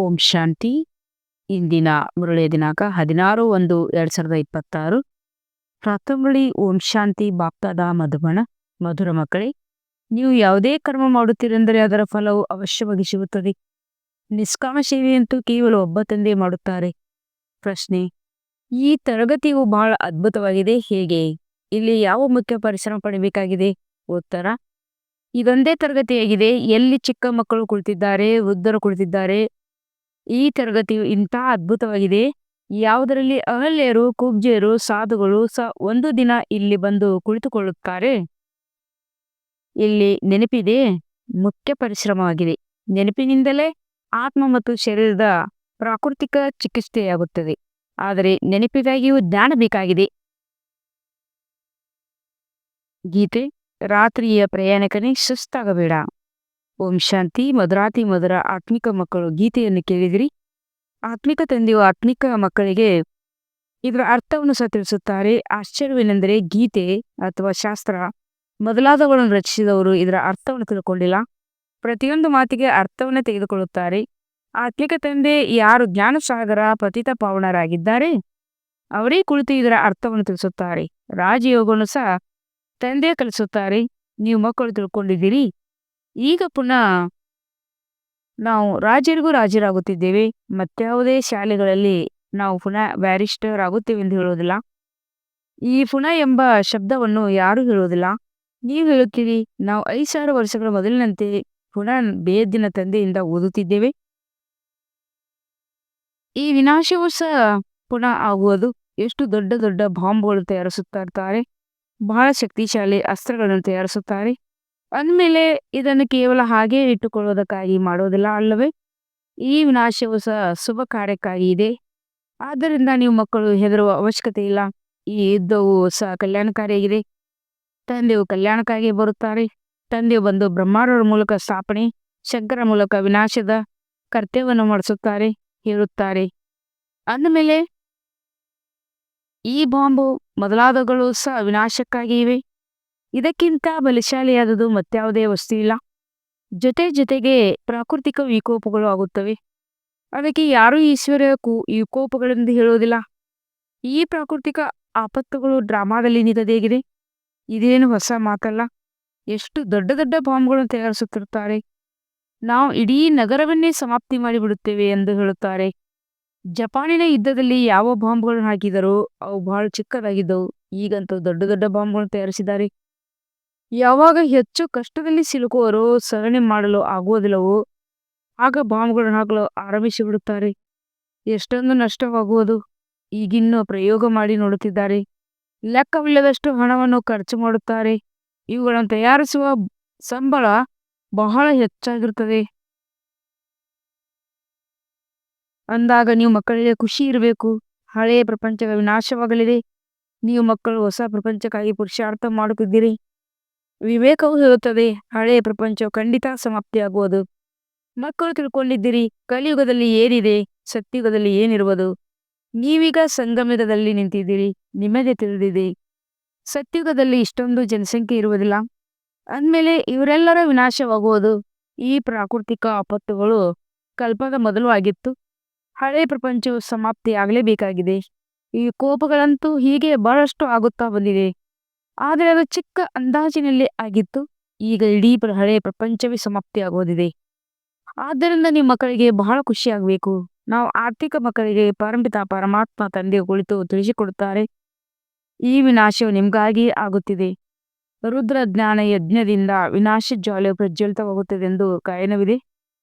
ಓಂ ಶಾಂತಿ. ಇಂದಿನ ಮುರಳಿಯ ದಿನಾಂಕ 16/1/2026. ಪ್ರಾತಂಬಳಿ ಓಂ ಶಾಂತಿ ಬಾಪ್ತಾದ ಮಧುಬಣ. ಮಧುರ ಮಕ್ಕಳೇ, ನೀವು ಯಾವುದೇ ಕರ್ಮ ಮಾಡುತ್ತೀರೆಂದರೆ ಅದರ ಫಲವು ಅವಶ್ಯವಾಗಿ ಸಿಗುತ್ತದೆ. ನಿಷ್ಕಾಮ ಸೇವೆಯಂತೂ ಕೇವಲ ಒಬ್ಬ ತಂದೆ ಮಾಡುತ್ತಾರೆ. ಪ್ರಶ್ನೆ: ಈ ತರಗತಿಯು ಬಹಳ ಅದ್ಭುತವಾಗಿದೆ, ಹೇಗೆ? ಇಲ್ಲಿ ಯಾವ ಮುಖ್ಯ ಪರಿಶ್ರಮ ಪಡಬೇಕಾಗಿದೆ? ಉತ್ತರ: ಇದೊಂದೇ ತರಗತಿಯಾಗಿದೆ. ಎಲ್ಲಿ ಚಿಕ್ಕ ಮಕ್ಕಳು ಕುಳಿತಿದ್ದಾರೆ, ವೃದ್ಧರು ಕುಳಿತಿದ್ದಾರೆ. ಈ ತರಗತಿಯು ಇಂಥ ಅದ್ಭುತವಾಗಿದೆ, ಯಾವುದರಲ್ಲಿ ಅಹಲ್ಯರು, ಕುಬ್ಜೆಯರು, ಸಾಧುಗಳು ಒಂದು ದಿನ ಇಲ್ಲಿ ಬಂದು ಕುಳಿತುಕೊಳ್ಳುತ್ತಾರೆ. ಇಲ್ಲಿ ನೆನಪಿದೆ, ಮುಖ್ಯ ಪರಿಶ್ರಮವಾಗಿದೆ. ನೆನಪಿನಿಂದಲೇ ಆತ್ಮ ಮತ್ತು ಶರೀರದ ಪ್ರಾಕೃತಿಕ ಚಿಕಿತ್ಸೆಯಾಗುತ್ತದೆ. ಆದರೆ ನೆನಪಿಗಾಗಿಯೂ ಜ್ಞಾನ ಬೇಕಾಗಿದೆ. ಗೀತೆ: ರಾತ್ರಿಯ ಪ್ರಯಾಣಿಕನೇ ಸುಸ್ತಾಗಬೇಡ. ಓಂ ಶಾಂತಿ. ಮಧುರಾತಿ ಮಧುರ ಆತ್ಮಿಕ ಮಕ್ಕಳು, ಗೀತೆಯನ್ನು ಕೇಳಿದಿರಿ. ಆತ್ಮಿಕ ತಂದೆಯು ಆತ್ಮಿಕ ಮಕ್ಕಳಿಗೆ ಇದರ ಅರ್ಥವನ್ನು ಸಹ ತಿಳಿಸುತ್ತಾರೆ. ಆಶ್ಚರ್ಯವೇನೆಂದರೆ, ಗೀತೆ ಅಥವಾ ಶಾಸ್ತ್ರ ಮೊದಲಾದವುಗಳನ್ನು ರಚಿಸಿದವರು ಇದರ ಅರ್ಥವನ್ನು ತಿಳ್ಕೊಂಡಿಲ್ಲ. ಪ್ರತಿಯೊಂದು ಮಾತಿಗೆ ಅರ್ಥವನ್ನು ತೆಗೆದುಕೊಳ್ಳುತ್ತಾರೆ. ಆತ್ಮಿಕ ತಂದೆ ಯಾರು ಜ್ಞಾನಸಾಗರ ಪತಿತ ಪಾವನರಾಗಿದ್ದಾರೆ ಅವರೇ ಕುಳಿತು ಇದರ ಅರ್ಥವನ್ನು ತಿಳಿಸುತ್ತಾರೆ. ರಾಜಯೋಗವನ್ನು ಸಹ ತಂದೆ ಕಲಿಸುತ್ತಾರೆ. ನೀವು ಮಕ್ಕಳು ತಿಳ್ಕೊಂಡಿದ್ದೀರಿ. ಈಗ ಪುನಃ ನಾವು ರಾಜರಿಗೂ ರಾಜರಾಗುತ್ತಿದ್ದೇವೆ. ಮತ್ಯಾವುದೇ ಶಾಲೆಗಳಲ್ಲಿ ನಾವು ಪುನಃ ಬ್ಯಾರಿಸ್ಟರ್ ಆಗುತ್ತೇವೆ ಎಂದು ಹೇಳುವುದಿಲ್ಲ. ಈ ಪುನಃ ಎಂಬ ಶಬ್ದವನ್ನು ಯಾರೂ ಹೇಳುವುದಿಲ್ಲ. ನೀವು ಹೇಳುತ್ತೀರಿ, ನಾವು 5,000 ವರ್ಷಗಳ ಮೊದಲಿನಂತೆ ಪುನಃ ಬೇದಿನ ತಂದೆಯಿಂದ ಓದುತ್ತಿದ್ದೇವೆ. ಈ ವಿನಾಶವೂ ಸಹ ಪುನಃ ಆಗುವುದು. ಎಷ್ಟು ದೊಡ್ಡ ದೊಡ್ಡ ಬಾಂಬ್ಗಳು ತಯಾರಿಸುತ್ತಾ ಇರ್ತಾರೆ, ಬಹಳ ಶಕ್ತಿಶಾಲಿ ಅಸ್ತ್ರಗಳನ್ನು ತಯಾರಿಸುತ್ತಾರೆ. ಅಂದಮೇಲೆ ಇದನ್ನು ಕೇವಲ ಹಾಗೇ ಇಟ್ಟುಕೊಳ್ಳುವುದಕ್ಕಾಗಿ ಮಾಡೋದಿಲ್ಲ ಅಲ್ಲವೇ? ಈ ವಿನಾಶವು ಸಹ ಶುಭ ಕಾರ್ಯಕ್ಕಾಗಿ ಇದೆ. ಆದ್ದರಿಂದ ನೀವು ಮಕ್ಕಳು ಹೆದರುವ ಅವಶ್ಯಕತೆ ಇಲ್ಲ. ಈ ಯುದ್ಧವು ಸಹ ಕಲ್ಯಾಣಕಾರಿಯಾಗಿದೆ. ತಂದೆಯು ಕಲ್ಯಾಣಕ್ಕಾಗಿ ಬರುತ್ತಾರೆ. ತಂದೆಯು ಬಂದು ಬ್ರಹ್ಮರವರ ಮೂಲಕ ಸ್ಥಾಪನೆ, ಶಂಕರ ಮೂಲಕ ವಿನಾಶದ ಕರ್ತವ್ಯವನ್ನು ಮಾಡಿಸುತ್ತಾರೆ, ಹೇಳುತ್ತಾರೆ. ಅಂದಮೇಲೆ ಈ ಬಾಂಬು ಮೊದಲಾದವುಗಳು ಸಹ ವಿನಾಶಕ್ಕಾಗಿ ಇವೆ. ಇದಕ್ಕಿಂತ ಬಲಶಾಲಿಯಾದುದು ಮತ್ಯಾವುದೇ ವಸ್ತು ಇಲ್ಲ. ಜೊತೆಗೆ ಪ್ರಾಕೃತಿಕ ವಿಕೋಪಗಳು ಆಗುತ್ತವೆ. ಅದಕ್ಕೆ ಯಾರೂ ಈಶ್ವರ್ಯ ವಿಕೋಪಗಳೆಂದು ಹೇಳುವುದಿಲ್ಲ. ಈ ಪ್ರಾಕೃತಿಕ ಆಪತ್ತುಗಳು ಡ್ರಾಮಾದಲ್ಲಿ ನಿಗದಿಯಾಗಿದೆ. ಇದೇನು ಹೊಸ ಮಾತಲ್ಲ. ಎಷ್ಟು ದೊಡ್ಡ ದೊಡ್ಡ ಬಾಂಬ್ಗಳನ್ನು ತಯಾರಿಸುತ್ತಿರುತ್ತಾರೆ. ನಾವು ಇಡೀ ನಗರವನ್ನೇ ಸಮಾಪ್ತಿ ಮಾಡಿಬಿಡುತ್ತೇವೆ ಎಂದು ಹೇಳುತ್ತಾರೆ. ಜಪಾನಿನ ಯುದ್ಧದಲ್ಲಿ ಯಾವ ಬಾಂಬ್ಗಳನ್ನು ಹಾಕಿದರೋ ಅವು ಬಹಳ ಚಿಕ್ಕದಾಗಿದ್ದವು. ಈಗಂತೂ ದೊಡ್ಡ ದೊಡ್ಡ ಬಾಂಬ್ಗಳನ್ನು ತಯಾರಿಸಿದ್ದಾರೆ. ಯಾವಾಗ ಹೆಚ್ಚು ಕಷ್ಟದಲ್ಲಿ ಸಿಲುಕುವರೋ, ಸರಣಿ ಮಾಡಲು ಆಗುವುದಿಲ್ಲವೋ ಆಗ ಬಾಂಬ್ಗಳನ್ನು ಹಾಕಲು ಆರಂಭಿಸಿಬಿಡುತ್ತಾರೆ. ಎಷ್ಟೊಂದು ನಷ್ಟವಾಗುವುದು. ಈಗಿನ್ನೂ ಪ್ರಯೋಗ ಮಾಡಿ ನೋಡುತ್ತಿದ್ದಾರೆ. ಲೆಕ್ಕವಿಲ್ಲದಷ್ಟು ಹಣವನ್ನು ಖರ್ಚು ಮಾಡುತ್ತಾರೆ. ಇವುಗಳನ್ನು ತಯಾರಿಸುವ ಸಂಬಳ ಬಹಳ ಹೆಚ್ಚಾಗಿರುತ್ತದೆ. ಅಂದಾಗ ನೀವು ಮಕ್ಕಳಿಗೆ ಖುಷಿ ಇರಬೇಕು. ಹಳೆಯ ಪ್ರಪಂಚದ ವಿನಾಶವಾಗಲಿದೆ. ನೀವು ಮಕ್ಕಳು ಹೊಸ ಪ್ರಪಂಚಕ್ಕಾಗಿ ಪುರುಷಾರ್ಥ ಮಾಡುತ್ತಿದ್ದೀರಿ. ವಿವೇಕವು ಹೇಳುತ್ತದೆ, ಹಳೆಯ ಪ್ರಪಂಚವು ಖಂಡಿತ ಸಮಾಪ್ತಿಯಾಗುವುದು. ಮಕ್ಕಳು ತಿಳ್ಕೊಂಡಿದ್ದೀರಿ, ಕಲಿಯುಗದಲ್ಲಿ ಏನಿದೆ, ಸತ್ಯುಗದಲ್ಲಿ ಏನಿರುವುದು. ನೀವೀಗ ಸಂಗಮಯುಗದಲ್ಲಿ ನಿಂತಿದ್ದೀರಿ. ನಿಮಗೆ ತಿಳಿದಿದೆ, ಸತ್ಯುಗದಲ್ಲಿ ಇಷ್ಟೊಂದು ಜನಸಂಖ್ಯೆ ಇರುವುದಿಲ್ಲ. ಅಂದಮೇಲೆ ಇವರೆಲ್ಲರ ವಿನಾಶವಾಗುವುದು. ಈ ಪ್ರಾಕೃತಿಕ ಆಪತ್ತುಗಳು ಕಲ್ಪದ ಮೊದಲು ಆಗಿತ್ತು. ಹಳೆಯ ಪ್ರಪಂಚವು ಸಮಾಪ್ತಿಯಾಗಲೇಬೇಕಾಗಿದೆ. ಈ ಕೋಪಗಳಂತೂ ಹೀಗೆ ಬಹಳಷ್ಟು ಆಗುತ್ತಾ ಬಂದಿದೆ. ಆದರೆ ಅದು ಚಿಕ್ಕ ಅಂದಾಜಿನಲ್ಲಿ ಆಗಿತ್ತು. ಈಗ ಇಡೀ ಹಳೆಯ ಪ್ರಪಂಚವೇ ಸಮಾಪ್ತಿಯಾಗುವುದಿದೆ. ಆದ್ದರಿಂದ ನಿಮ್ಮ ಮಕ್ಕಳಿಗೆ ಬಹಳ ಖುಷಿಯಾಗಬೇಕು. ನಾವು ಆರ್ಥಿಕ ಮಕ್ಕಳಿಗೆ ಪರಂಪಿತ ಪರಮಾತ್ಮ ತಂದೆ ಕುಳಿತು ತಿಳಿಸಿಕೊಡುತ್ತಾರೆ. ಈ ವಿನಾಶವು ನಿಮಗಾಗಿ ಆಗುತ್ತಿದೆ. ರುದ್ರ ಜ್ಞಾನ ಯಜ್ಞದಿಂದ ವಿನಾಶ ಜ್ವಾಲೆಯು ಪ್ರಜ್ವಲಿತವಾಗುತ್ತದೆ ಎಂದು ಗಾಯನವಿದೆ.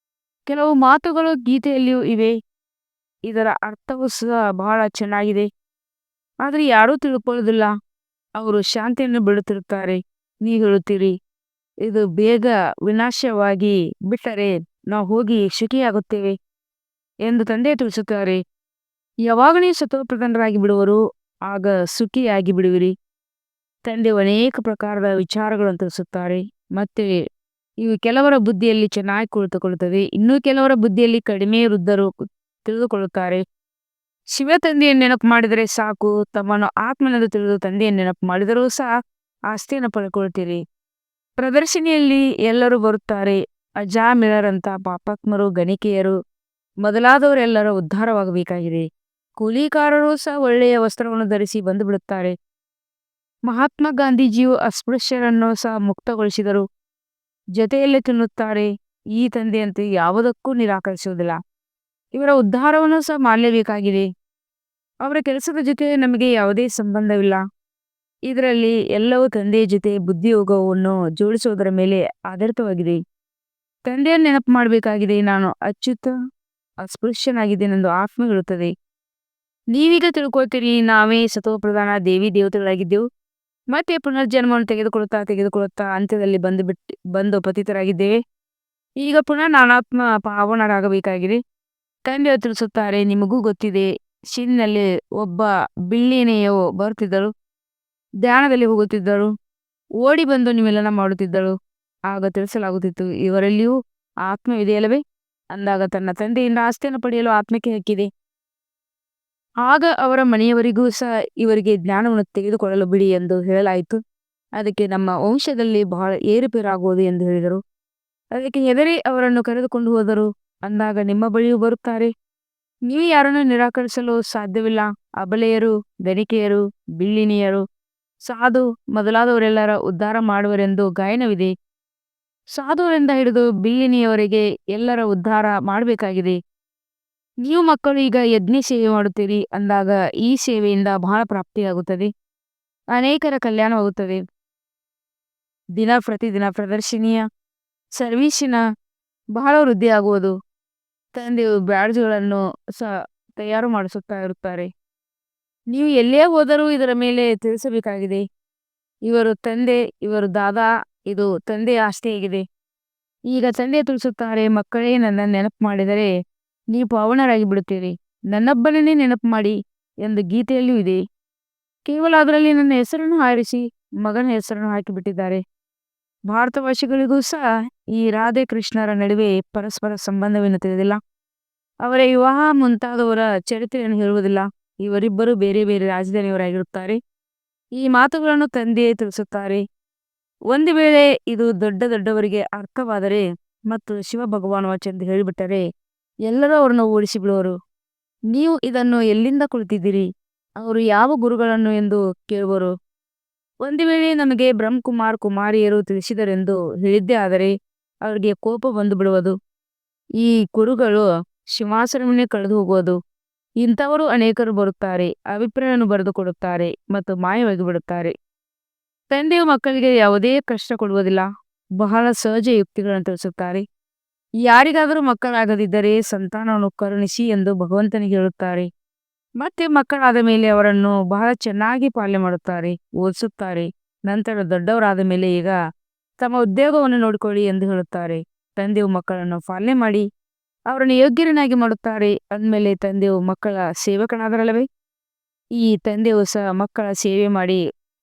ಕೆಲವು ಮಾತುಗಳು ಗೀತೆಯಲ್ಲಿಯೂ ಇವೆ. ಇದರ ಅರ್ಥವೂ ಸಹ ಬಹಳ ಚೆನ್ನಾಗಿದೆ. ಆದರೆ ಯಾರೂ ತಿಳ್ಕೊಳ್ಳೋದಿಲ್ಲ. ಅವರು ಶಾಂತಿಯನ್ನು ಬಿಡುತ್ತಿರುತ್ತಾರೆ. ನೀವು ಹೇಳುತ್ತೀರಿ, ಇದು ಬೇಗ ವಿನಾಶವಾಗಿ ಬಿಟ್ಟರೆ ನಾವು ಹೋಗಿ ಸುಖಿಯಾಗುತ್ತೇವೆ ಎಂದು ತಂದೆ ತಿಳಿಸುತ್ತಾರೆ. ಯಾವಾಗ ನೀವು ಸತ್ವಪ್ರಧಾನರಾಗಿ ಬಿಡುವರು ಆಗ ಸುಖಿಯಾಗಿ ಬಿಡುವಿರಿ. ತಂದೆ ಅನೇಕ ಪ್ರಕಾರದ ವಿಚಾರಗಳನ್ನು ತಿಳಿಸುತ್ತಾರೆ. ಮತ್ತೆ ಇವು ಕೆಲವರ ಬುದ್ಧಿಯಲ್ಲಿ ಚೆನ್ನಾಗಿ ಕುಳಿತುಕೊಳ್ಳುತ್ತದೆ. ಇನ್ನೂ ಕೆಲವರ ಬುದ್ಧಿಯಲ್ಲಿ ಕಡಿಮೆ ವೃದ್ಧರು ತಿಳಿದುಕೊಳ್ಳುತ್ತಾರೆ. ಶಿವ ತಂದೆಯನ್ನು ನೆನಪು ಮಾಡಿದರೆ ಸಾಕು. ತಮ್ಮನ್ನು ಆತ್ಮನೆಂದು ತಿಳಿದು ತಂದೆಯನ್ನು ನೆನಪು ಮಾಡಿದರೂ ಸಹ ಆಸ್ತಿಯನ್ನು ಪಡ್ಕೊಳ್ತೀರಿ. ಪ್ರದರ್ಶನಿಯಲ್ಲಿ ಎಲ್ಲರೂ ಬರುತ್ತಾರೆ. ಅಜಾಮಿಳರಂಥ ಪಾಪಾತ್ಮರು, ಗಣಿಕೆಯರು, ಮೊದಲಾದವರೆಲ್ಲರ ಉದ್ಧಾರವಾಗಬೇಕಾಗಿದೆ. ಕೂಲಿಕಾರರು ಸಹ ಒಳ್ಳೆಯ ವಸ್ತ್ರವನ್ನು ಧರಿಸಿ ಬಂದು ಬಿಡುತ್ತಾರೆ. ಮಹಾತ್ಮ ಗಾಂಧೀಜಿಯು ಅಸ್ಪೃಶ್ಯರನ್ನು ಸಹ ಮುಕ್ತಗೊಳಿಸಿದರು. ಜೊತೆಯಲ್ಲೇ ತಿನ್ನುತ್ತಾರೆ. ಈ ತಂದೆಯಂತೆ ಯಾವುದಕ್ಕೂ ನಿರಾಕರಿಸುವುದಿಲ್ಲ. ಇವರ ಉದ್ಧಾರವನ್ನು ಸಹ ಮಾಡಲೇಬೇಕಾಗಿದೆ. ಅವರ ಕೆಲಸದ ಜೊತೆ ನಮಗೆ ಯಾವುದೇ ಸಂಬಂಧವಿಲ್ಲ. ಇದರಲ್ಲಿ ಎಲ್ಲವೂ ತಂದೆಯ ಜೊತೆ ಬುದ್ಧಿಯೋಗವನ್ನು ಜೋಡಿಸುವುದರ ಮೇಲೆ ಆಧಾರಿತವಾಗಿದೆ. ತಂದೆಯನ್ನು ನೆನಪು ಮಾಡಬೇಕಾಗಿದೆ. ನಾನು ಅಸ್ಪೃಶ್ಯನಾಗಿದ್ದೇನೆಂದು ಆತ್ಮ ಹೇಳುತ್ತದೆ. ನೀವೀಗ ತಿಳ್ಕೊಳ್ತೀರಿ, ನಾವೇ ಸತೋಪ್ರಧಾನ ದೇವಿ ದೇವತೆಗಳಾಗಿದ್ದೆವು. ಮತ್ತೆ ಪುನರ್ಜನ್ಮವನ್ನು ತೆಗೆದುಕೊಳ್ಳುತ್ತಾ ಅಂತ್ಯದಲ್ಲಿ ಬಂದು ಪತಿತರಾಗಿದ್ದೇವೆ. ಈಗ ಪುನಃ ನಾನಾತ್ಮ ಪಾವನರಾಗಬೇಕಾಗಿದೆ. ತಂದೆಯವರು ತಿಳಿಸುತ್ತಾರೆ, ನಿಮಗೂ ಗೊತ್ತಿದೆ, ಶಿನ್ನಲ್ಲಿ ಒಬ್ಬ ಬಿಳ್ಳಿನೆಯು ಬರುತ್ತಿದ್ದಳು. ಧ್ಯಾನದಲ್ಲಿ ಹೋಗುತ್ತಿದ್ದಳು. ಓಡಿ ಬಂದು ನಿಮ್ಮೆಲ್ಲನ ಮಾಡುತ್ತಿದ್ದಳು. ಆಗ ತಿಳಿಸಲಾಗುತ್ತಿತ್ತು, ಇವರಲ್ಲಿಯೂ ಆತ್ಮವಿದೆಯಲ್ಲವೇ? ಅಂದಾಗ ತನ್ನ ತಂದೆಯಿಂದ ಆಸ್ತಿಯನ್ನು ಪಡೆಯಲು ಆತ್ಮಕ್ಕೆ ಹಕ್ಕಿದೆ. ಆಗ ಅವರ ಮನೆಯವರಿಗೂ ಸಹ ಇವರಿಗೆ ಜ್ಞಾನವನ್ನು ತೆಗೆದುಕೊಳ್ಳಲು ಬಿಡಿ ಎಂದು ಹೇಳಲಾಯಿತು. ಅದಕ್ಕೆ ನಮ್ಮ ವಂಶದಲ್ಲಿ ಬಹಳ ಏರುಪೇರಾಗುವುದು ಎಂದು ಹೇಳಿದರು. ಅದಕ್ಕೆ ಹೆದರಿ ಅವರನ್ನು ಕರೆದುಕೊಂಡು ಹೋದರು. ಅಂದಾಗ ನಿಮ್ಮ ಬಳಿಯೂ ಬರುತ್ತಾರೆ. ನೀವು ಯಾರನ್ನು ನಿರಾಕರಿಸಲು ಸಾಧ್ಯವಿಲ್ಲ. ಅಬಲೆಯರು, ಧನಿಕೆಯರು, ಬಿಳ್ಳಿನಿಯರು, ಸಾಧು ಮೊದಲಾದವರೆಲ್ಲರ ಉದ್ಧಾರ ಮಾಡುವರೆಂದು ಗಾಯನವಿದೆ. ಸಾಧುವರಿಂದ ಹಿಡಿದು ಬಿಳ್ಳಿನಿಯವರೆಗೆ ಎಲ್ಲರ ಉದ್ಧಾರ ಮಾಡಬೇಕಾಗಿದೆ. ನೀವು ಮಕ್ಕಳು ಈಗ ಯಜ್ಞ ಸೇವೆ ಮಾಡುತ್ತೀರಿ. ಅಂದಾಗ ಈ ಸೇವೆಯಿಂದ ಬಹಳ ಪ್ರಾಪ್ತಿಯಾಗುತ್ತದೆ. ಅನೇಕರ ಕಲ್ಯಾಣವಾಗುತ್ತದೆ. ಪ್ರತಿದಿನ ಪ್ರದರ್ಶನೀಯ ಸರ್ವೀಸಿನ ಬಹಳ ವೃದ್ಧಿಯಾಗುವುದು. ತಂದೆಯು ಬ್ಯಾಡ್ಜ್ಗಳನ್ನು ಸಹ ತಯಾರು ಮಾಡಿಸುತ್ತಾ ಇರುತ್ತಾರೆ. ನೀವು ಎಲ್ಲೇ ಹೋದರೂ ಇದರ ಮೇಲೆ ತಿಳಿಸಬೇಕಾಗಿದೆ. ಇವರು ತಂದೆ, ಇವರು ದಾದಾ, ಇದು ತಂದೆಯ ಆಸ್ತಿಯಾಗಿದೆ. ಈಗ ತಂದೆ ತಿಳಿಸುತ್ತಾರೆ, ಮಕ್ಕಳೇ ನನ್ನ ನೆನಪು ಮಾಡಿದರೆ ನೀವು ಪಾವನರಾಗಿ ಬಿಡುತ್ತೀರಿ. ನನ್ನೊಬ್ಬನನ್ನೇ ನೆನಪು ಮಾಡಿ ಎಂದು ಗೀತೆಯಲ್ಲೂ ಇದೆ. ಕೇವಲ ಅದರಲ್ಲಿ ನನ್ನ ಹೆಸರನ್ನು ಆರಿಸಿ ಮಗನ ಹೆಸರನ್ನು ಹಾಕಿಬಿಟ್ಟಿದ್ದಾರೆ. ಭಾರತವಾಸಿಗಳಿಗೂ ಸಹ ಈ ರಾಧೆ ಕೃಷ್ಣರ ನಡುವೆ ಪರಸ್ಪರ ಸಂಬಂಧವೇನು ತಿಳಿದಿಲ್ಲ. ಅವರ ವಿವಾಹ ಮುಂತಾದವರ ಚರಿತ್ರೆಯನ್ನು ಹೇಳುವುದಿಲ್ಲ. ಇವರಿಬ್ಬರು ಬೇರೆ ಬೇರೆ ರಾಜಧಾನಿಯವರಾಗಿರುತ್ತಾರೆ. ಈ ಮಾತುಗಳನ್ನು ತಂದೆಯೇ ತಿಳಿಸುತ್ತಾರೆ. ಒಂದು ವೇಳೆ ಇದು ದೊಡ್ಡವರಿಗೆ ಅರ್ಥವಾದರೆ ಮತ್ತು ಶಿವ ಭಗವಾನ್ ವಾಚೆಂದು ಹೇಳಿಬಿಟ್ಟರೆ ಎಲ್ಲರೂ ಅವರನ್ನು ಓಡಿಸಿ ಬಿಡುವರು. ನೀವು ಇದನ್ನು ಎಲ್ಲಿಂದ ಕುಳಿತಿದ್ದೀರಿ, ಅವರು ಯಾವ ಗುರುಗಳನ್ನು ಎಂದು ಕೇಳುವರು. ಒಂದು ವೇಳೆ ನಮಗೆ ಬ್ರಹ್ಮಕುಮಾರ್ ಕುಮಾರಿಯರು ತಿಳಿಸಿದರೆಂದು ಹೇಳಿದ್ದೇ ಆದರೆ ಅವರಿಗೆ ಕೋಪ ಬಂದು ಬಿಡುವುದು. ಈ ಗುರುಗಳು ಸಿಂಹಾಸನವನ್ನೇ ಕಳೆದು ಹೋಗುವುದು. ಇಂಥವರು ಅನೇಕರು ಬರುತ್ತಾರೆ, ಅಭಿಪ್ರಾಯವನ್ನು ಬರೆದುಕೊಡುತ್ತಾರೆ ಮತ್ತು ಮಾಯವಾಗಿ ಬಿಡುತ್ತಾರೆ. ತಂದೆಯು ಮಕ್ಕಳಿಗೆ ಯಾವುದೇ ಕಷ್ಟ ಕೊಡುವುದಿಲ್ಲ. ಬಹಳ ಸಹಜ ಯುಕ್ತಿಗಳನ್ನು ತಿಳಿಸುತ್ತಾರೆ. ಯಾರಿಗಾದರೂ ಮಕ್ಕಳಾಗದಿದ್ದರೆ ಸಂತಾನವನ್ನು ಕರುಣಿಸಿ ಎಂದು ಭಗವಂತನಿಗೆ ಹೇಳುತ್ತಾರೆ. ಮತ್ತೆ ಮಕ್ಕಳಾದ ಮೇಲೆ ಅವರನ್ನು ಬಹಳ ಚೆನ್ನಾಗಿ ಪಾಲನೆ ಮಾಡುತ್ತಾರೆ, ಓದಿಸುತ್ತಾರೆ. ನಂತರ ದೊಡ್ಡವರಾದ ಮೇಲೆ ಈಗ ತಮ್ಮ ಉದ್ಯೋಗವನ್ನು ನೋಡಿಕೊಳ್ಳಿ ಎಂದು ಹೇಳುತ್ತಾರೆ. ತಂದೆಯು ಮಕ್ಕಳನ್ನು ಪಾಲನೆ ಮಾಡಿ ಅವರನ್ನು ಯೋಗ್ಯರನ್ನಾಗಿ ಮಾಡುತ್ತಾರೆ. ಅಂದಮೇಲೆ ತಂದೆಯು ಮಕ್ಕಳ ಸೇವಕನಾದರಲ್ಲವೇ? ಈ ತಂದೆಯು ಸಹ ಮಕ್ಕಳ ಸೇವೆ ಮಾಡಿ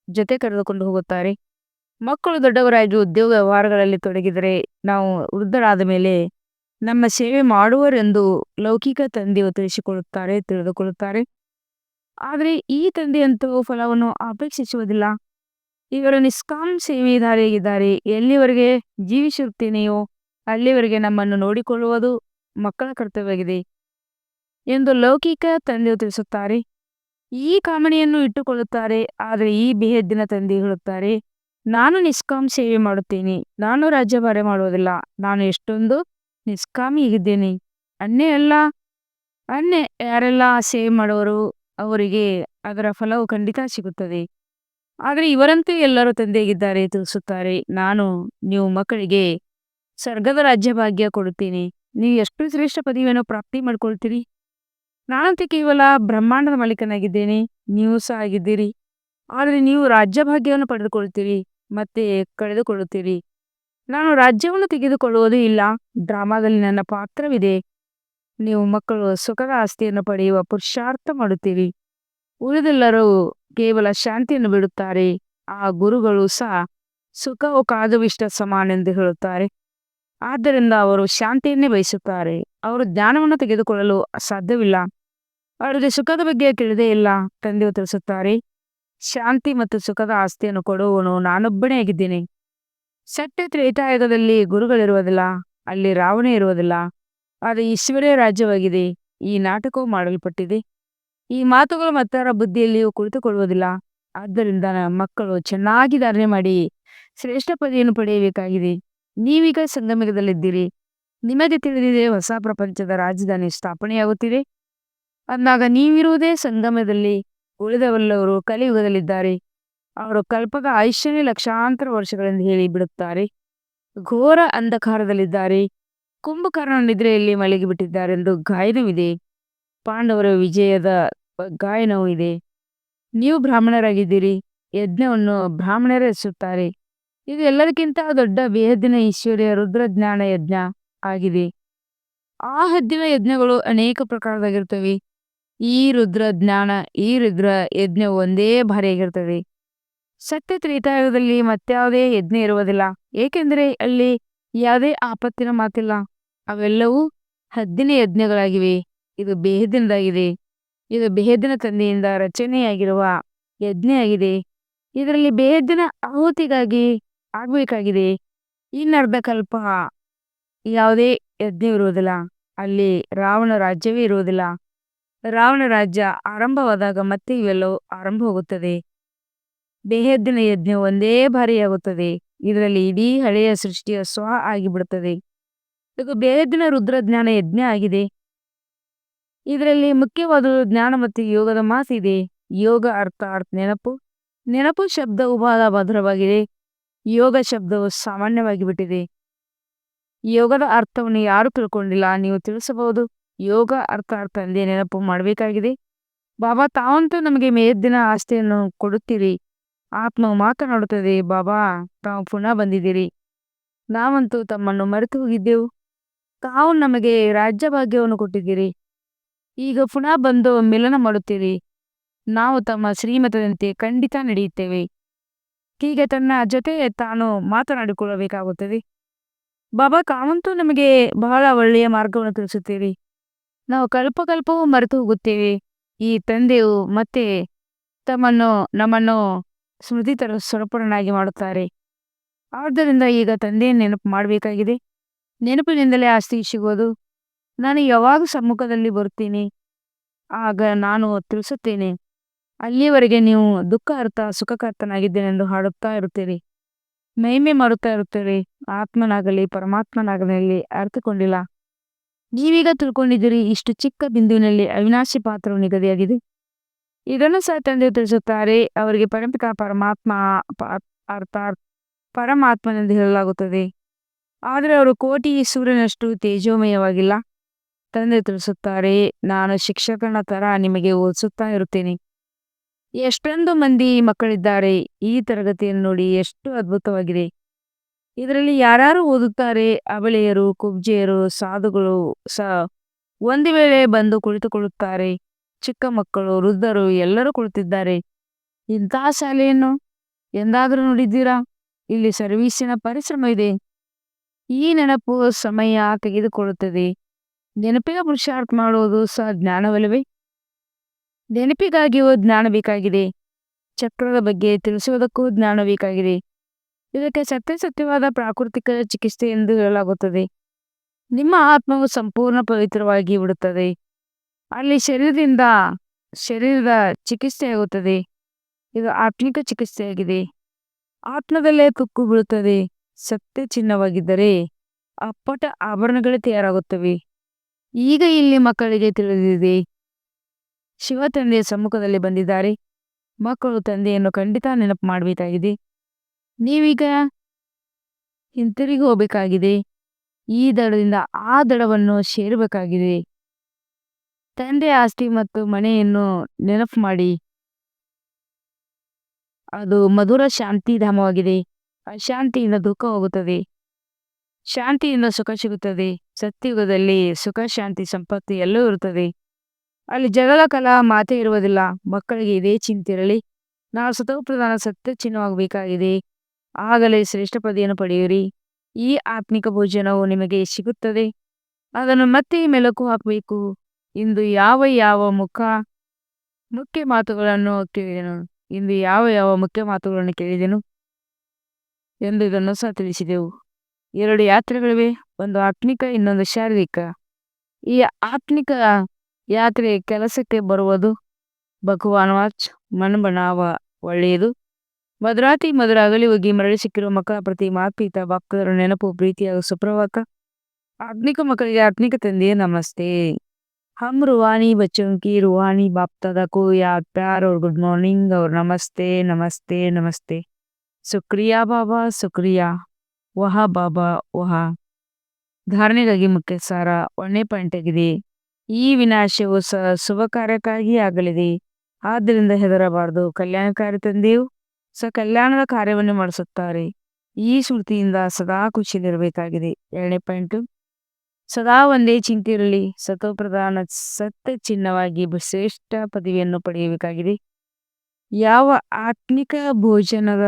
ಜೊತೆ ಕರೆದುಕೊಂಡು ಹೋಗುತ್ತಾರೆ. ಮಕ್ಕಳು ದೊಡ್ಡವರಾಗಿ ಉದ್ಯೋಗ ವ್ಯವಹಾರಗಳಲ್ಲಿ ತೊಡಗಿದರೆ ನಾವು ವೃದ್ಧರಾದ ಮೇಲೆ ನಮ್ಮ ಸೇವೆ ಮಾಡುವರೆಂದು ಲೌಕಿಕ ತಂದೆಯು ತಿಳಿದುಕೊಳ್ಳುತ್ತಾರೆ. ಆದರೆ ಈ ತಂದೆಯಂತೂ ಫಲವನ್ನು ಅಪೇಕ್ಷಿಸುವುದಿಲ್ಲ. ಇವರು ನಿಷ್ಕಾಮ ಸೇವೆದಾರಿಯಾಗಿದ್ದಾರೆ. ಎಲ್ಲಿವರೆಗೆ ಜೀವಿಸುತ್ತೇನೆಯೋ ಅಲ್ಲಿವರೆಗೆ ನಮ್ಮನ್ನು ನೋಡಿಕೊಳ್ಳುವುದು ಮಕ್ಕಳ ಕರ್ತವ್ಯವಾಗಿದೆ ಎಂದು ಲೌಕಿಕ ತಂದೆಯು ತಿಳಿಸುತ್ತಾರೆ. ಈ ಕಾಮಣೆಯನ್ನು ಇಟ್ಟುಕೊಳ್ಳುತ್ತಾರೆ. ಆದರೆ ಈ ಬೇಹದ್ದಿನ ತಂದೆ ಹೇಳುತ್ತಾರೆ, ನಾನು ನಿಷ್ಕಾಮ ಸೇವೆ ಮಾಡುತ್ತೇನೆ, ನಾನು ರಾಜ್ಯಭಾರ ಮಾಡುವುದಿಲ್ಲ. ನಾನು ಎಷ್ಟೊಂದು ನಿಷ್ಕಾಮಿಯಾಗಿದ್ದೇನೆ. ಅನ್ಯ ಯಾರೆಲ್ಲ ಸೇವೆ ಮಾಡುವರು ಅವರಿಗೆ ಅದರ ಫಲವು ಖಂಡಿತ ಸಿಗುತ್ತದೆ. ಆದರೆ ಇವರಂತೂ ಎಲ್ಲರೂ ತಂದೆಯಾಗಿದ್ದಾರೆ ತಿಳಿಸುತ್ತಾರೆ, ನೀವು ಮಕ್ಕಳಿಗೆ ಸ್ವರ್ಗದ ರಾಜ್ಯ ಭಾಗ್ಯ ಕೊಡುತ್ತೇನೆ. ನೀವು ಎಷ್ಟು ಶ್ರೇಷ್ಠ ಪದವಿಯನ್ನು ಪ್ರಾಪ್ತಿ ಮಾಡ್ಕೊಳ್ತೀರಿ. ನಾನಂತೂ ಕೇವಲ ಬ್ರಹ್ಮಾಂಡದ ಮಾಲೀಕನಾಗಿದ್ದೇನೆ, ನೀವು ಸಹ ಆಗಿದ್ದೀರಿ. ಆದರೆ ನೀವು ರಾಜ್ಯ ಭಾಗ್ಯವನ್ನು ಪಡೆದುಕೊಳ್ತೀರಿ ಮತ್ತೆ ಕಳೆದುಕೊಳ್ಳುತ್ತೀರಿ. ನಾನು ರಾಜ್ಯವನ್ನು ತೆಗೆದುಕೊಳ್ಳುವುದೂ ಇಲ್ಲ. ಡ್ರಾಮಾದಲ್ಲಿ ನನ್ನ ಪಾತ್ರವಿದೆ. ನೀವು ಮಕ್ಕಳು ಸುಖದ ಆಸ್ತಿಯನ್ನು ಪಡೆಯುವ ಪುರುಷಾರ್ಥ ಮಾಡುತ್ತೀರಿ. ಉಳಿದೆಲ್ಲರೂ ಕೇವಲ ಶಾಂತಿಯನ್ನು ಬಿಡುತ್ತಾರೆ. ಆ ಗುರುಗಳು ಸಹ ಸುಖವು ಕಾದುವಿಷ್ಟ ಸಮಾನ ಎಂದು ಹೇಳುತ್ತಾರೆ. ಆದ್ದರಿಂದ ಅವರು ಶಾಂತಿಯನ್ನೇ ಬಯಸುತ್ತಾರೆ. ಅವರು ಜ್ಞಾನವನ್ನು ತೆಗೆದುಕೊಳ್ಳಲು ಸಾಧ್ಯವಿಲ್ಲ. ಅವರಿಗೆ ಸುಖದ ಬಗ್ಗೆ ತಿಳಿದೇ ಇಲ್ಲ. ತಂದೆಯು ತಿಳಿಸುತ್ತಾರೆ, ಶಾಂತಿ ಮತ್ತು ಸುಖದ ಆಸ್ತಿಯನ್ನು ಕೊಡುವವನು ನಾನೊಬ್ಬನೇ ಆಗಿದ್ದೇನೆ. ಸತ್ಯ ತ್ರೇತಾಯುಗದಲ್ಲಿ ಗುರುಗಳಿರುವುದಿಲ್ಲ, ಅಲ್ಲಿ ರಾವಣ ಇರುವುದಿಲ್ಲ. ಅದು ಈಶ್ವರ್ಯ ರಾಜ್ಯವಾಗಿದೆ. ಈ ನಾಟಕವು ಮಾಡಲ್ಪಟ್ಟಿದೆ. ಈ ಮಾತುಗಳು ಮತ್ತಾರ ಬುದ್ಧಿಯಲ್ಲಿಯೂ ಕುಳಿತುಕೊಳ್ಳುವುದಿಲ್ಲ. ಆದ್ದರಿಂದ ಮಕ್ಕಳು ಚೆನ್ನಾಗಿ ಧಾರಣೆ ಮಾಡಿ ಶ್ರೇಷ್ಠ ಪದವಿಯನ್ನು ಪಡೆಯಬೇಕಾಗಿದೆ. ನೀವೀಗ ಸಂಗಮದಲ್ಲಿದ್ದೀರಿ. ನಿಮಗೆ ತಿಳಿದಿದೆ ಹೊಸ ಪ್ರಪಂಚದ ರಾಜಧಾನಿ ಸ್ಥಾಪನೆಯಾಗುತ್ತಿದೆ. ಅಂದಾಗ ನೀವಿರುವುದೇ ಸಂಗಮದಲ್ಲಿ. ಉಳಿದವೆಲ್ಲವರು ಕಲಿಯುಗದಲ್ಲಿದ್ದಾರೆ. ಅವರು ಕಲ್ಪದ ಆಯುಷ್ಯನೇ ಲಕ್ಷಾಂತರ ವರ್ಷಗಳೆಂದು ಹೇಳಿ ಬಿಡುತ್ತಾರೆ. ಘೋರ ಅಂಧಕಾರದಲ್ಲಿದ್ದಾರೆ. ಕುಂಭಕರ್ಣ ನಿದ್ರೆಯಲ್ಲಿ ಮಲಗಿಬಿಟ್ಟಿದ್ದಾರೆಂದು ಗಾಯನವಿದೆ. ಪಾಂಡವರ ವಿಜಯದ ಗಾಯನವೂ ಇದೆ. ನೀವು ಬ್ರಾಹ್ಮಣರಾಗಿದ್ದೀರಿ. ಯಜ್ಞವನ್ನು ಬ್ರಾಹ್ಮಣರೇ ಎಸೆಯುತ್ತಾರೆ. ಇದು ಎಲ್ಲದಕ್ಕಿಂತ ದೊಡ್ಡ ಬೇಹದ್ದಿನ ಈಶ್ವರ್ಯ ರುದ್ರಜ್ಞಾನ ಯಜ್ಞ ಆಗಿದೆ. ಆ ಹದ್ದಿನ ಯಜ್ಞಗಳು ಅನೇಕ ಪ್ರಕಾರದಾಗಿರ್ತವೆ. ಈ ರುದ್ರ ಯಜ್ಞವು ಒಂದೇ ಬಾರಿಯಾಗಿರ್ತದೆ. ಸತ್ಯ ತ್ರೇತಾಯುಗದಲ್ಲಿ ಮತ್ಯಾವುದೇ ಯಜ್ಞ ಇರುವುದಿಲ್ಲ. ಏಕೆಂದರೆ ಅಲ್ಲಿ ಯಾವುದೇ ಆಪತ್ತಿನ ಮಾತಿಲ್ಲ. ಅವೆಲ್ಲವೂ ಹದ್ದಿನ ಯಜ್ಞಗಳಾಗಿವೆ. ಇದು ಬೇಹದ್ದಿನದಾಗಿದೆ. ಇದು ಬೇಹದ್ದಿನ ತಂದೆಯಿಂದ ರಚನೆಯಾಗಿರುವ ಯಜ್ಞ ಆಗಿದೆ. ಇದರಲ್ಲಿ ಬೇಹದ್ದಿನ ಆಹುತಿಗಾಗಿ ಆಗಬೇಕಾಗಿದೆ. ಇನ್ನರ್ಧ ಕಲ್ಪ ಯಾವುದೇ ಯಜ್ಞ ಇರುವುದಿಲ್ಲ. ಅಲ್ಲಿ ರಾವಣ ರಾಜ್ಯವೇ ಇರುವುದಿಲ್ಲ. ರಾವಣ ರಾಜ್ಯ ಆರಂಭವಾದಾಗ ಮತ್ತೆ ಇವೆಲ್ಲವೂ ಆರಂಭವಾಗುತ್ತದೆ. ಬೇಹದ್ದಿನ ಯಜ್ಞ ಒಂದೇ ಬಾರಿಯಾಗುತ್ತದೆ. ಇದರಲ್ಲಿ ಇಡೀ ಹಳೆಯ ಸೃಷ್ಟಿಯ ಸ್ವ ಆಗಿಬಿಡುತ್ತದೆ. ಇದು ಬೇಹದ್ದಿನ ರುದ್ರಜ್ಞಾನ ಯಜ್ಞ ಆಗಿದೆ. ಇದರಲ್ಲಿ ಮುಖ್ಯವಾದ ಜ್ಞಾನ ಮತ್ತು ಯೋಗದ ಮಾತಿದೆ. ಯೋಗ ಅರ್ಥಾತ್ ನೆನಪು. ನೆನಪು ಶಬ್ದವು ಬಹಳ ಮಧುರವಾಗಿದೆ. ಯೋಗ ಶಬ್ದವು ಸಾಮಾನ್ಯವಾಗಿ ಬಿಟ್ಟಿದೆ. ಯೋಗದ ಅರ್ಥವನ್ನು ಯಾರು ತಿಳ್ಕೊಂಡಿಲ್ಲ. ನೀವು ತಿಳಿಸಬಹುದು. ಯೋಗ ಅರ್ಥಾತ್ ತಂದೆ ನೆನಪು ಮಾಡಬೇಕಾಗಿದೆ. ಬಾಬಾ ತಾವಂತೂ ನಮಗೆ ಮೇಯದ್ದಿನ ಆಸ್ತಿಯನ್ನು ಕೊಡುತ್ತೀರಿ. ಆತ್ಮವು ಮಾತನಾಡುತ್ತದೆ, ಬಾಬಾ ತಾವು ಪುನಃ ಬಂದಿದ್ದೀರಿ. ನಾವಂತೂ ತಮ್ಮನ್ನು ಮರೆತು ಹೋಗಿದ್ದೆವು. ತಾವು ನಮಗೆ ರಾಜ್ಯ ಭಾಗ್ಯವನ್ನು ಕೊಟ್ಟಿದ್ದೀರಿ. ಈಗ ಪುನಃ ಬಂದು ಮಿಲನ ಮಾಡುತ್ತೀರಿ. ನಾವು ತಮ್ಮ ಶ್ರೀಮತದಂತೆ ಖಂಡಿತ ನಡೆಯುತ್ತೇವೆ. ಹೀಗೆ ತನ್ನ ಜೊತೆ ತಾನು ಮಾತನಾಡಿಕೊಳ್ಳಬೇಕಾಗುತ್ತದೆ. ಬಾಬಾ ತಾವಂತೂ ನಮಗೆ ಬಹಳ ಒಳ್ಳೆಯ ಮಾರ್ಗವನ್ನು ತಿಳಿಸುತ್ತೀರಿ. ನಾವು ಕಲ್ಪವೂ ಮರೆತು ಹೋಗುತ್ತೇವೆ. ಈ ತಂದೆಯು ಮತ್ತೆ ನಮ್ಮನ್ನು ಸ್ಮೃತಿ ಸ್ವರೂಪರನ್ನಾಗಿ ಮಾಡುತ್ತಾರೆ. ಆದ್ದರಿಂದ ಈಗ ತಂದೆಯನ್ನು ನೆನಪು ಮಾಡಬೇಕಾಗಿದೆ. ನೆನಪಿನಿಂದಲೇ ಆಸ್ತಿ ಸಿಗೋದು. ನಾನು ಯಾವಾಗ ಸಮ್ಮುಖದಲ್ಲಿ ಬರುತ್ತೀನಿ ಆಗ ನಾನು ತಿಳಿಸುತ್ತೇನೆ. ಅಲ್ಲಿಯವರೆಗೆ ನೀವು ದುಃಖಹರ್ತ ಸುಖಕರ್ತನಾಗಿದ್ದೇನೆಂದು ಹಾಡುತ್ತಾ ಇರುತ್ತೀರಿ. ಮಹಿಮೆ ಮಾಡುತ್ತಾ ಇರುತ್ತೀರಿ. ಆತ್ಮನಾಗಲಿ ಪರಮಾತ್ಮನಾಗಲಿ ಅರ್ಥಕೊಂಡಿಲ್ಲ. ನೀವೀಗ ತಿಳ್ಕೊಂಡಿದ್ದೀರಿ. ಇಷ್ಟು ಚಿಕ್ಕ ಬಿಂದುವಿನಲ್ಲಿ ಅವಿನಾಶಿ ಪಾತ್ರವು ನಿಗದಿಯಾಗಿದೆ. ಇದನ್ನು ಸಹ ತಂದೆ ತಿಳಿಸುತ್ತಾರೆ. ಅವರಿಗೆ ಪರಮಪಿತ ಪರಮಾತ್ಮ ಅರ್ಥಾತ್ ಪರಮಾತ್ಮನೆಂದು ಹೇಳಲಾಗುತ್ತದೆ. ಆದರೆ ಅವರು ಕೋಟಿ ಸೂರ್ಯನಷ್ಟು ತೇಜೋಮಯವಾಗಿಲ್ಲ. ತಂದೆ ತಿಳಿಸುತ್ತಾರೆ, ನಾನು ಶಿಕ್ಷಕನ ತರ ನಿಮಗೆ ಓದಿಸುತ್ತಾ ಇರುತ್ತೇನೆ. ಎಷ್ಟೊಂದು ಮಂದಿ ಮಕ್ಕಳಿದ್ದಾರೆ. ಈ ತರಗತಿಯನ್ನು ನೋಡಿ, ಎಷ್ಟು ಅದ್ಭುತವಾಗಿದೆ. ಇದರಲ್ಲಿ ಯಾರ್ಯಾರು ಓದುತ್ತಾರೆ? ಅಬಲೆಯರು, ಕುಬ್ಜೆಯರು, ಸಾಧುಗಳು ಸಹ ಒಂದು ವೇಳೆ ಬಂದು ಕುಳಿತುಕೊಳ್ಳುತ್ತಾರೆ. ಚಿಕ್ಕ ಮಕ್ಕಳು, ವೃದ್ಧರು ಎಲ್ಲರೂ ಕುಳಿತಿದ್ದಾರೆ. ಇಂತಹ ಶಾಲೆಯನ್ನು ಎಂದಾದರೂ ನೋಡಿದ್ದೀರಾ? ಇಲ್ಲಿ ಸರ್ವೀಸಿನ ಪರಿಶ್ರಮ ಇದೆ. ಈ ನೆನಪು ಸಮಯ ತೆಗೆದುಕೊಳ್ಳುತ್ತದೆ. ನೆನಪಿನ ಪುರುಷಾರ್ಥ ಮಾಡುವುದು ಸಹ ಜ್ಞಾನವಲ್ಲವೇ? ನೆನಪಿಗಾಗಿಯೂ ಜ್ಞಾನ ಬೇಕಾಗಿದೆ. ಚಕ್ರದ ಬಗ್ಗೆ ತಿಳಿಸುವುದಕ್ಕೂ ಜ್ಞಾನ ಬೇಕಾಗಿದೆ. ಇದಕ್ಕೆ ಸತ್ಯವಾದ ಪ್ರಾಕೃತಿಕ ಚಿಕಿತ್ಸೆ ಎಂದು ಹೇಳಲಾಗುತ್ತದೆ. ನಿಮ್ಮ ಆತ್ಮವು ಸಂಪೂರ್ಣ ಪವಿತ್ರವಾಗಿ ಬಿಡುತ್ತದೆ. ಅಲ್ಲಿ ಶರೀರದ ಚಿಕಿತ್ಸೆಯಾಗುತ್ತದೆ. ಇದು ಆತ್ಮಿಕ ಚಿಕಿತ್ಸೆಯಾಗಿದೆ. ಆತ್ಮದಲ್ಲೇ ತುಕ್ಕು ಬೀಳುತ್ತದೆ. ಸತ್ಯ ಚಿನ್ನವಾಗಿದ್ದರೆ ಅಪ್ಪಟ ಆಭರಣಗಳೇ ತಯಾರಾಗುತ್ತವೆ. ಈಗ ಇಲ್ಲಿ ಮಕ್ಕಳಿಗೆ ತಿಳಿದಿದೆ. ಶಿವ ತಂದೆಯ ಸಮ್ಮುಖದಲ್ಲಿ ಬಂದಿದ್ದಾರೆ. ಮಕ್ಕಳು ತಂದೆಯನ್ನು ಖಂಡಿತ ನೆನಪು ಮಾಡಬೇಕಾಗಿದೆ. ನೀವೀಗ ಹಿಂತಿರುಗಿ ಹೋಗಬೇಕಾಗಿದೆ. ಈ ದಡದಿಂದ ಆ ದಡವನ್ನು ಸೇರಬೇಕಾಗಿದೆ. ತಂದೆ ಆಸ್ತಿ ಮತ್ತು ಮನೆಯನ್ನು ನೆನಪು ಮಾಡಿ. ಅದು ಮಧುರ ಶಾಂತಿಧಾಮವಾಗಿದೆ. ಅಶಾಂತಿಯಿಂದ ದುಃಖ ಹೋಗುತ್ತದೆ. ಶಾಂತಿಯಿಂದ ಸುಖ ಸಿಗುತ್ತದೆ. ಸತ್ಯಯುಗದಲ್ಲಿ ಸುಖ, ಶಾಂತಿ, ಸಂಪತ್ತು ಎಲ್ಲವೂ ಇರುತ್ತದೆ. ಅಲ್ಲಿ ಜಗಳ, ಕಲಹ ಮಾತೇ ಇರುವುದಿಲ್ಲ. ಮಕ್ಕಳಿಗೆ ಇದೇ ಚಿಂತೆ ಇರಲಿ. ನಾವು ಸತೋಪ್ರಧಾನ ಸತ್ಯ ಚಿನ್ನವಾಗಬೇಕಾಗಿದೆ. ಆಗಲೇ ಶ್ರೇಷ್ಠ ಪದವಿಯನ್ನು ಪಡೆಯಿರಿ. ಈ ಆತ್ಮಿಕ ಭೋಜನವು ನಿಮಗೆ ಸಿಗುತ್ತದೆ. ಅದನ್ನು ಮತ್ತೆ ಮೆಲುಕು ಹಾಕಬೇಕು. ಇಂದು ಯಾವ ಮುಖ್ಯ ಮಾತುಗಳನ್ನು ಕೇಳಿದೆನು ಎಂದು ಇದನ್ನು ಸಹ ತಿಳಿಸಿದೆವು. 2 ಯಾತ್ರೆಗಳಿವೆ. ಒಂದು ಆತ್ಮಿಕ, ಇನ್ನೊಂದು ಶಾರೀರಿಕ. ಈ ಆತ್ಮಿಕ ಯಾತ್ರೆ ಕೆಲಸಕ್ಕೆ ಬರುವುದು ಭಗವಾನ್ ವಾಚ್ ಮನ್ ಬನಾವ ಒಳ್ಳೆಯದು. ಮಧುರಾತಿ ಮಧುರ ಅಗಲಿ ಹೋಗಿ ಮರಳಿ ಸಿಕ್ಕಿರುವ ಮಕ್ಕಳ ಪ್ರತಿ ಮಾತ್ಪೀತ ಭಕ್ತರ ನೆನಪು ಪ್ರೀತಿಯ ಸುಪ್ರಭಾತ. ಆತ್ಮಿಕ ಮಕ್ಕಳಿಗೆ ಆತ್ಮಿಕ ತಂದೆಯೇ ನಮಸ್ತೆ. हम रूहानी बच्चों की रूहानी बाप दादा को याद प्यार और गुड मॉर्निंग और नमस्ते नमस्ते नमस्ते. शुक्रिया बाबा शुक्रिया. ವಹ ಬಾಬಾ ವಹ. ಧಾರಣೆಗಾಗಿ ಮುಖ್ಯ ಸಾರ 1ನೇ ಪಾಯಿಂಟ್ ಆಗಿದೆ. ಈ ವಿನಾಶವು ಶುಭ ಕಾರ್ಯಕ್ಕಾಗಿ ಆಗಲಿದೆ, ಆದ್ದರಿಂದ ಹೆದರಬಾರದು. ಕಲ್ಯಾಣಕಾರಿ ತಂದೆಯು ಕಲ್ಯಾಣದ ಕಾರ್ಯವನ್ನು ಮಾಡಿಸುತ್ತಾರೆ. ಈ ಸ್ಮೃತಿಯಿಂದ ಸದಾ ಖುಷಿಯಲ್ಲಿರಬೇಕಾಗಿದೆ. 2ನೇ ಪಾಯಿಂಟ್, ಸದಾ ಒಂದೇ ಚಿಂತೆ ಇರಲಿ. ಸತೋಪ್ರಧಾನ ಸತ್ಯ ಚಿಹ್ನವಾಗಿ ಶ್ರೇಷ್ಠ ಪದವಿಯನ್ನು ಪಡೆಯಬೇಕಾಗಿದೆ. ಯಾವ ಆತ್ಮಿಕ ಭೋಜನದ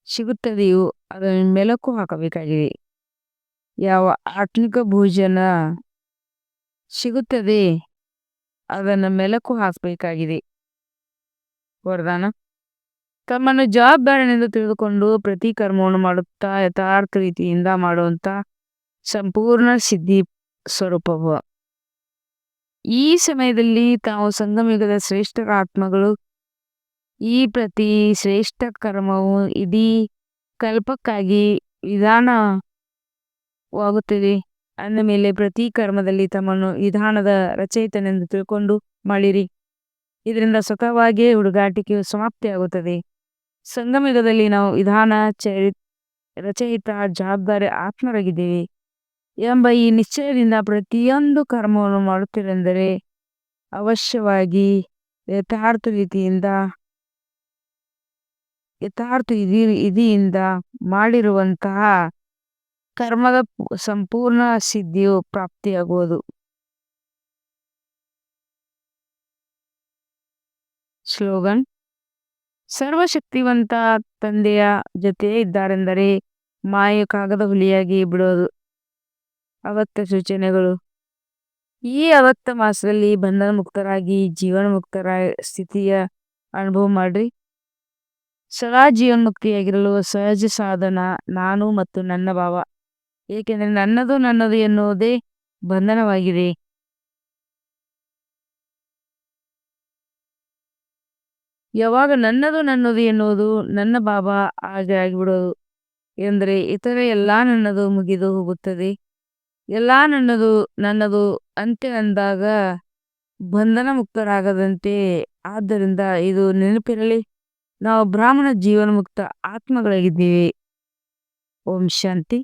ಸಿಗುತ್ತದೆಯೋ ಅದನ್ನು ಮೆಲುಕು ಹಾಕಬೇಕಾಗಿದೆ. ಯಾವ ಆತ್ಮಿಕ ಭೋಜನ ಸಿಗುತ್ತದೆ ಅದನ್ನು ಮೆಲುಕು ಹಾಕಬೇಕಾಗಿದೆ. ವರದಾನ: ತಮ್ಮನ್ನು ಜವಾಬ್ದಾರಿಯಿಂದ ತಿಳಿದುಕೊಂಡು ಪ್ರತಿ ಕರ್ಮವನ್ನು ಮಾಡುತ್ತಾ ಯಥಾರ್ಥ ರೀತಿಯಿಂದ ಮಾಡುವಂತ ಸಂಪೂರ್ಣ ಸಿದ್ಧಿ ಸ್ವರೂಪವ. ಈ ಸಮಯದಲ್ಲಿ ತಾವು ಸಂಗಮಯುಗದ ಶ್ರೇಷ್ಠ ಆತ್ಮಗಳು. ಈ ಪ್ರತಿ ಶ್ರೇಷ್ಠ ಕರ್ಮವು ಇಡೀ ಕಲ್ಪಕ್ಕಾಗಿ ವಿಧಾನವಾಗುತ್ತದೆ. ಅಂದ ಮೇಲೆ ಪ್ರತಿ ಕರ್ಮದಲ್ಲಿ ತಮ್ಮನ್ನು ವಿಧಾನದ ರಚಯಿತನೆಂದು ತಿಳ್ಕೊಂಡು ಮಾಡಿರಿ. ಇದರಿಂದ ಸ್ವತಃವಾಗಿಯೇ ಹುಡುಗಾಟಿಕೆಯು ಸಮಾಪ್ತಿಯಾಗುತ್ತದೆ. ಸಂಗಮಯುಗದಲ್ಲಿ ನಾವು ವಿಧಾನ ರಚಯಿತ ಜವಾಬ್ದಾರಿ ಆತ್ಮರಾಗಿದ್ದೇವೆ ಎಂಬ ಈ ನಿಶ್ಚಯದಿಂದ ಪ್ರತಿಯೊಂದು ಕರ್ಮವನ್ನು ಮಾಡುತ್ತಿರೆಂದರೆ ಅವಶ್ಯವಾಗಿ ಯಥಾರ್ಥ ವಿಧಿಯಿಂದ ಮಾಡಿರುವಂತಹ ಕರ್ಮದ ಸಂಪೂರ್ಣ ಸಿದ್ಧಿಯು ಪ್ರಾಪ್ತಿಯಾಗುವುದು. ಸ್ಲೋಗನ್: ಸರ್ವಶಕ್ತಿವಂತ ತಂದೆಯ ಜೊತೆ ಇದ್ದಾರೆಂದರೆ ಮಾಯೆ ಕಾಗದ ಹುಲಿಯಾಗಿ ಬಿಡೋದು. ಅವಕ್ತ ಸೂಚನೆಗಳು: ಈ ಅವಕ್ತ ಮಾಸದಲ್ಲಿ ಬಂಧನ ಮುಕ್ತರಾಗಿ ಜೀವನ ಮುಕ್ತರ ಸ್ಥಿತಿಯ ಅನುಭವ ಮಾಡ್ರಿ. ಸದಾ ಜೀವನ್ಮುಕ್ತಿಯಾಗಿರಲು ಸಹಜ ಸಾಧನ ನಾನು ಮತ್ತು ನನ್ನ ಭಾವ. ಏಕೆಂದರೆ ನನ್ನದು ಎನ್ನುವುದೇ ಬಂಧನವಾಗಿದೆ. ಯಾವಾಗ ನನ್ನದು ಎನ್ನುವುದು ನನ್ನ ಭಾವ ಹಾಗೆ ಆಗಿಬಿಡೋದು ಎಂದರೆ ಇತರ ಎಲ್ಲಾ ನನ್ನದು ಮುಗಿದು ಹೋಗುತ್ತದೆ. ಎಲ್ಲಾ ನನ್ನದು ಅಂತ್ಯ ಅಂದಾಗ ಬಂಧನ ಮುಕ್ತರಾಗದಂತೆ. ಆದ್ದರಿಂದ ಇದು ನೆನಪಿರಲಿ, ನಾವು ಬ್ರಾಹ್ಮಣ ಜೀವನ ಮುಕ್ತ ಆತ್ಮಗಳಾಗಿದ್ದೇವೆ. ಓಂ ಶಾಂತಿ.